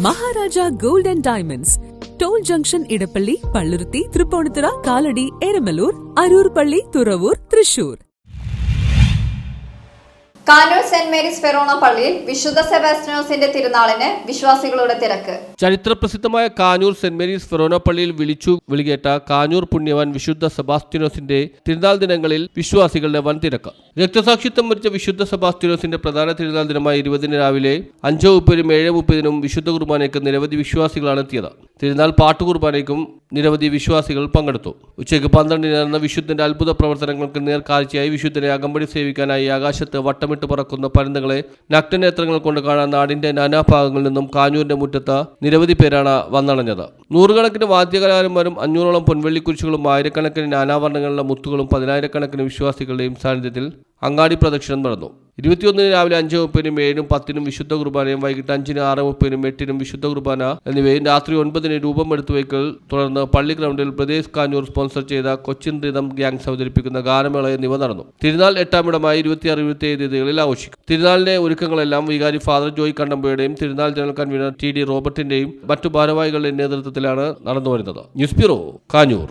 Maharaja gold and diamonds, toll junction, Edappally, Palluruthy, Thrippunithura, Kalady, Eramalloor, Aroor പള്ളി, Thuravoor, Thrissur. Kanoor Saint Mary's forane പള്ളിയിൽ വിശുദ്ധ സെബാസ്റ്റ്യനോസിന്റെ തിരുനാളിന് വിശ്വാസികളുടെ തിരക്ക്. ചരിത്രപ്രസിദ്ധമായ കാനൂർ സെന്റ് മേരീസ് ഫെറോണ പള്ളിയിൽ വിളികേട്ട കാനൂർ പുണ്യവാൻ വിശുദ്ധ സെബാസ്റ്റ്യനോസിന്റെ തിരുനാൾ ദിനങ്ങളിൽ വിശ്വാസികളുടെ വൻ തിരക്ക്. രക്തസാക്ഷിത്വം വരിച്ച വിശുദ്ധ സെബാസ്റ്റ്യനോസിന്റെ പ്രധാന തിരുനാൾ ദിനമായ 20 രാവിലെ 5:30 7:30 വിശുദ്ധ കുർബാനയ്ക്ക് നിരവധി വിശ്വാസികളാണ് എത്തിയത്. തിരുനാൾ പാട്ടുകുർബാനയ്ക്കും നിരവധി വിശ്വാസികൾ പങ്കെടുത്തു. ഉച്ചയ്ക്ക് 12 നടന്ന വിശുദ്ധന്റെ അത്ഭുത പ്രവർത്തനങ്ങൾക്ക് നേർക്കാഴ്ചയായി വിശുദ്ധനെ അകമ്പടി സേവിക്കാനായി ആകാശത്ത് വട്ടമിട്ട് പറക്കുന്ന പരുന്തുകളെ നഗ്നനേത്രങ്ങൾ കൊണ്ട് കാണാൻ നാടിന്റെ നാനാഭാഗങ്ങളിൽ നിന്നും കാഞ്ഞൂരിന്റെ മുറ്റത്ത് നിരവധി പേരാണ് വന്നണഞ്ഞത്. നൂറുകണക്കിന് വാദ്യകലാകാരന്മാരും 500ഓളം പൊൻവെള്ളിക്കുരിശുകളും ആയിരക്കണക്കിന് നാനാവർണ്ണങ്ങളിലെ മുത്തുകളും 10,000-കണക്കിന് വിശ്വാസികളുടെയും സാന്നിധ്യത്തിൽ അങ്ങാടി പ്രദക്ഷിണം നടന്നു. 21 രാവിലെ 5:30 7 10 വിശുദ്ധ കുർബാനയും വൈകിട്ട് 5 6:30 8 വിശുദ്ധ കുർബാന എന്നിവയും രാത്രി 9 രൂപമെടുത്തു വയ്ക്കൽ, തുടർന്ന് പള്ളി ഗ്രൗണ്ടിൽ പ്രദേശ് കാഞ്ഞൂർ സ്പോൺസർ ചെയ്ത കൊച്ചിൻ റിതം ഗ്യാങ്സ് അവതരിപ്പിക്കുന്ന ഗാനമേള എന്നിവ നടന്നു. തിരുനാൾ 8-ാം ഇടമായി 26, 27 തീയതികളിൽ ആഘോഷിക്കും. തിരുനാളിന്റെ ഒരുക്കങ്ങളെല്ലാം വികാരി ഫാദർ ജോയ് കണ്ടമ്പയുടെയും തിരുനാൾ ജനറൽ കൺവീനർ TD റോബർട്ടിന്റെയും മറ്റു ഭാരവാഹികളുടെ നേതൃത്വത്തിലാണ് നടന്നുവരുന്നത്. News bureau, Kanjoor.